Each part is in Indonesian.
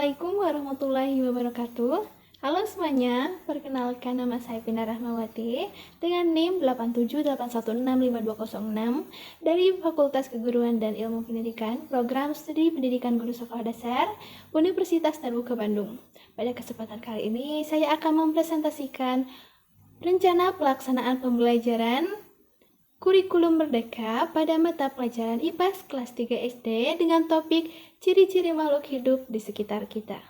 Assalamualaikum warahmatullahi wabarakatuh. Halo semuanya, perkenalkan nama saya Pina Rahmawati dengan NIM 8781652206 dari Fakultas Keguruan dan Ilmu Pendidikan, Program Studi Pendidikan Guru Sekolah Dasar, Universitas Terbuka Bandung. Pada kesempatan kali ini, saya akan mempresentasikan rencana pelaksanaan pembelajaran Kurikulum Merdeka pada mata pelajaran IPAS kelas 3 SD dengan topik ciri-ciri makhluk hidup di sekitar kita.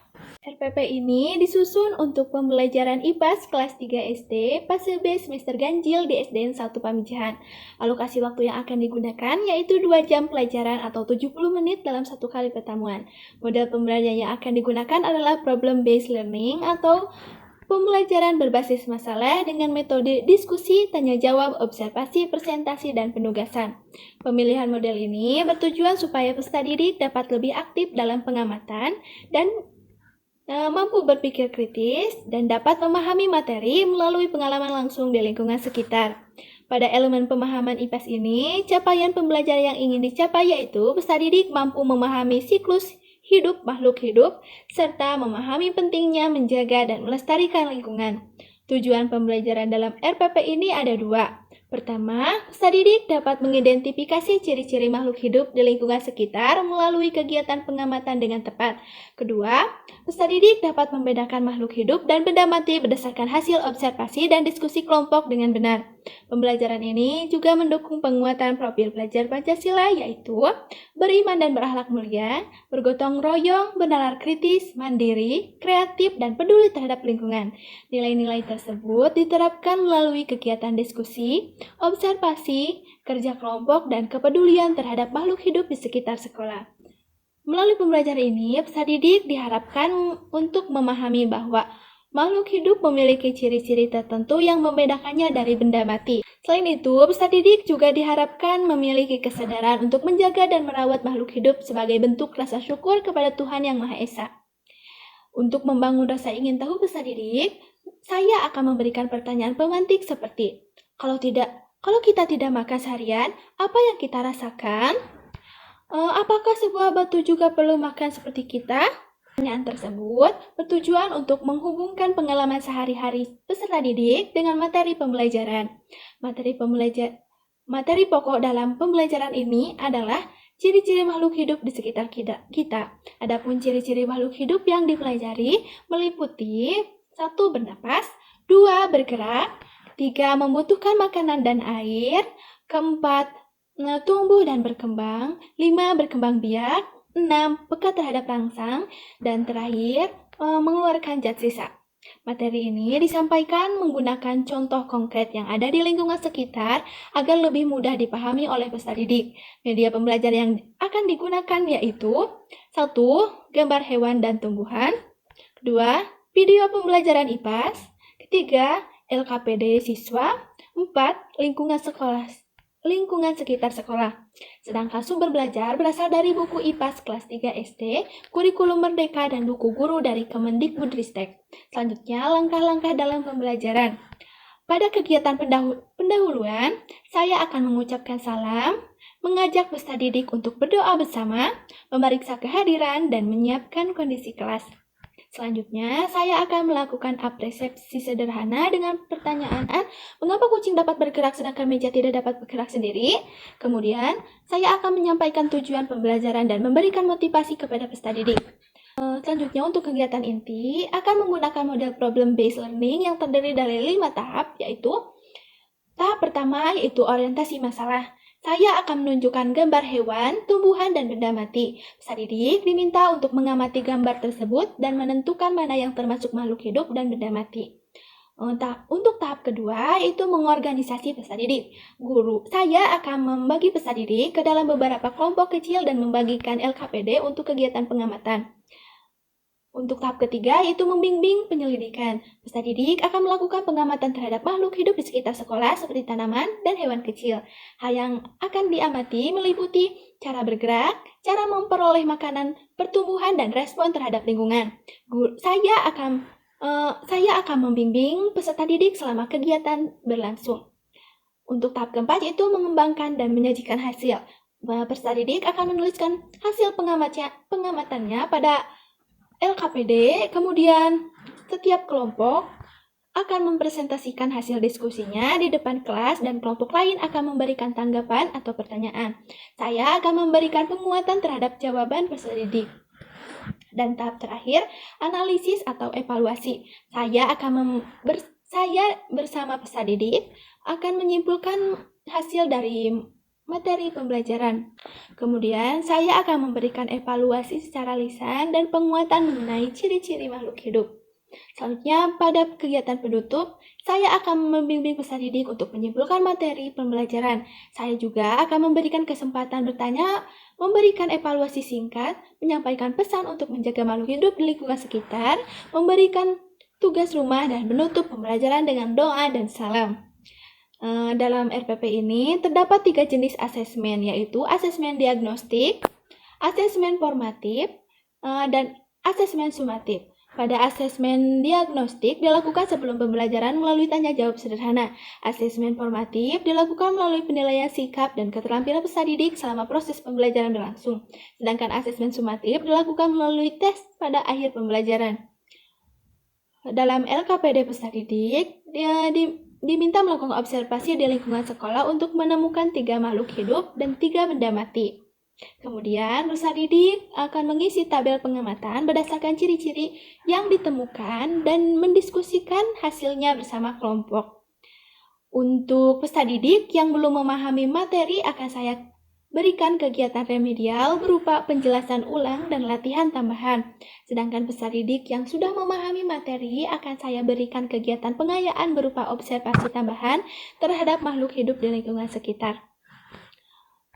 RPP ini disusun untuk pembelajaran IPAS kelas 3 SD fase B semester ganjil di SDN 1 Pamijahan. Alokasi waktu yang akan digunakan yaitu 2 jam pelajaran atau 70 menit dalam satu kali pertemuan. Model pembelajaran yang akan digunakan adalah problem based learning atau pembelajaran berbasis masalah dengan metode diskusi, tanya jawab, observasi, presentasi, dan penugasan. Pemilihan model ini bertujuan supaya peserta didik dapat lebih aktif dalam pengamatan dan mampu berpikir kritis dan dapat memahami materi melalui pengalaman langsung di lingkungan sekitar. Pada elemen pemahaman IPAS ini, capaian pembelajaran yang ingin dicapai yaitu peserta didik mampu memahami siklus hidup makhluk hidup, serta memahami pentingnya menjaga dan melestarikan lingkungan. Tujuan pembelajaran dalam RPP ini ada 2. Pertama, peserta didik dapat mengidentifikasi ciri-ciri makhluk hidup di lingkungan sekitar melalui kegiatan pengamatan dengan tepat. Kedua, peserta didik dapat membedakan makhluk hidup dan benda mati berdasarkan hasil observasi dan diskusi kelompok dengan benar. Pembelajaran ini juga mendukung penguatan profil pelajar Pancasila yaitu beriman dan berakhlak mulia, bergotong royong, bernalar kritis, mandiri, kreatif, dan peduli terhadap lingkungan. Nilai-nilai tersebut diterapkan melalui kegiatan diskusi, observasi, kerja kelompok, dan kepedulian terhadap makhluk hidup di sekitar sekolah. Melalui pembelajaran ini, peserta didik diharapkan untuk memahami bahwa makhluk hidup memiliki ciri-ciri tertentu yang membedakannya dari benda mati. Selain itu, peserta didik juga diharapkan memiliki kesadaran untuk menjaga dan merawat makhluk hidup sebagai bentuk rasa syukur kepada Tuhan Yang Maha Esa. Untuk membangun rasa ingin tahu peserta didik, saya akan memberikan pertanyaan pemantik seperti, kalau kita tidak makan seharian, apa yang kita rasakan? Apakah sebuah batu juga perlu makan seperti kita? Pertanyaan tersebut bertujuan untuk menghubungkan pengalaman sehari-hari peserta didik dengan materi pembelajaran. Materi pokok dalam pembelajaran ini adalah ciri-ciri makhluk hidup di sekitar kita. Adapun ciri-ciri makhluk hidup yang dipelajari meliputi 1. Bernapas, 2. Bergerak, 3. Membutuhkan makanan dan air, 4. Tumbuh dan berkembang, 5. Berkembang biak, 6. Peka terhadap rangsang, dan terakhir, mengeluarkan zat sisa. Materi ini disampaikan menggunakan contoh konkret yang ada di lingkungan sekitar agar lebih mudah dipahami oleh peserta didik. Media pembelajaran yang akan digunakan yaitu 1. Gambar hewan dan tumbuhan, 2. Video pembelajaran IPAS, 3. LKPD siswa, 4. Lingkungan sekitar sekolah. Sedangkan sumber belajar berasal dari buku IPAS kelas 3 SD, Kurikulum Merdeka, dan buku guru dari Kemendikbudristek. Selanjutnya, langkah-langkah dalam pembelajaran. Pada kegiatan pendahuluan, saya akan mengucapkan salam, mengajak peserta didik untuk berdoa bersama, memeriksa kehadiran, dan menyiapkan kondisi kelas. Selanjutnya, saya akan melakukan apresiasi sederhana dengan pertanyaan, mengapa kucing dapat bergerak sedangkan meja tidak dapat bergerak sendiri? Kemudian, saya akan menyampaikan tujuan pembelajaran dan memberikan motivasi kepada peserta didik. Selanjutnya, untuk kegiatan inti, akan menggunakan model problem based learning yang terdiri dari 5 tahap, yaitu tahap pertama yaitu orientasi masalah. Saya akan menunjukkan gambar hewan, tumbuhan, dan benda mati. Peserta didik diminta untuk mengamati gambar tersebut dan menentukan mana yang termasuk makhluk hidup dan benda mati. Untuk tahap kedua, yaitu mengorganisasi peserta didik. Saya akan membagi peserta didik ke dalam beberapa kelompok kecil dan membagikan LKPD untuk kegiatan pengamatan. Untuk tahap ketiga, yaitu membimbing penyelidikan. Peserta didik akan melakukan pengamatan terhadap makhluk hidup di sekitar sekolah seperti tanaman dan hewan kecil. Hal yang akan diamati meliputi cara bergerak, cara memperoleh makanan, pertumbuhan, dan respon terhadap lingkungan. Saya akan membimbing peserta didik selama kegiatan berlangsung. Untuk tahap keempat, yaitu mengembangkan dan menyajikan hasil. Peserta didik akan menuliskan hasil pengamatannya pada LKPD, kemudian setiap kelompok akan mempresentasikan hasil diskusinya di depan kelas dan kelompok lain akan memberikan tanggapan atau pertanyaan. Saya akan memberikan penguatan terhadap jawaban peserta didik. Dan tahap terakhir, analisis atau evaluasi. Saya bersama peserta didik akan menyimpulkan hasil dari materi pembelajaran. Kemudian, saya akan memberikan evaluasi secara lisan dan penguatan mengenai ciri-ciri makhluk hidup. Selanjutnya, pada kegiatan penutup, saya akan membimbing peserta didik untuk menyimpulkan materi pembelajaran. Saya juga akan memberikan kesempatan bertanya, memberikan evaluasi singkat, menyampaikan pesan untuk menjaga makhluk hidup di lingkungan sekitar, memberikan tugas rumah, dan menutup pembelajaran dengan doa dan salam. Dalam RPP ini terdapat 3 jenis asesmen, yaitu asesmen diagnostik, asesmen formatif, dan asesmen sumatif. Pada asesmen diagnostik dilakukan sebelum pembelajaran melalui tanya jawab sederhana. Asesmen formatif dilakukan melalui penilaian sikap dan keterampilan peserta didik selama proses pembelajaran berlangsung. Sedangkan asesmen sumatif dilakukan melalui tes pada akhir pembelajaran. Dalam LKPD peserta didik, diminta melakukan observasi di lingkungan sekolah untuk menemukan 3 makhluk hidup dan 3 benda mati. Kemudian, peserta didik akan mengisi tabel pengamatan berdasarkan ciri-ciri yang ditemukan dan mendiskusikan hasilnya bersama kelompok. Untuk peserta didik yang belum memahami materi, akan saya berikan kegiatan remedial berupa penjelasan ulang dan latihan tambahan. Sedangkan peserta didik yang sudah memahami materi, akan saya berikan kegiatan pengayaan berupa observasi tambahan terhadap makhluk hidup di lingkungan sekitar.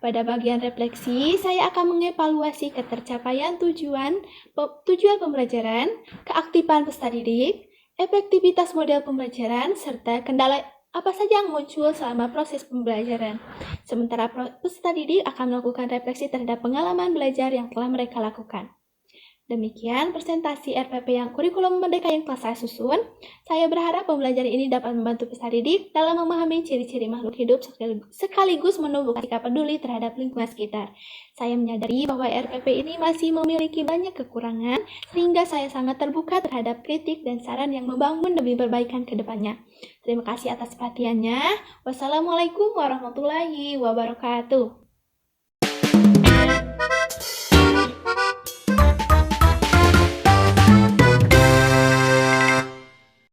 Pada bagian refleksi, saya akan mengevaluasi ketercapaian tujuan pembelajaran, keaktifan peserta didik, efektivitas model pembelajaran, serta kendala apa saja yang muncul selama proses pembelajaran. Sementara peserta didik akan melakukan refleksi terhadap pengalaman belajar yang telah mereka lakukan. Demikian presentasi RPP yang kurikulum merdeka yang telah saya susun. Saya berharap pembelajaran ini dapat membantu peserta didik dalam memahami ciri-ciri makhluk hidup sekaligus menumbuhkan sikap peduli terhadap lingkungan sekitar. Saya menyadari bahwa RPP ini masih memiliki banyak kekurangan, sehingga saya sangat terbuka terhadap kritik dan saran yang membangun demi perbaikan ke depannya. Terima kasih atas perhatiannya. Wassalamualaikum warahmatullahi wabarakatuh.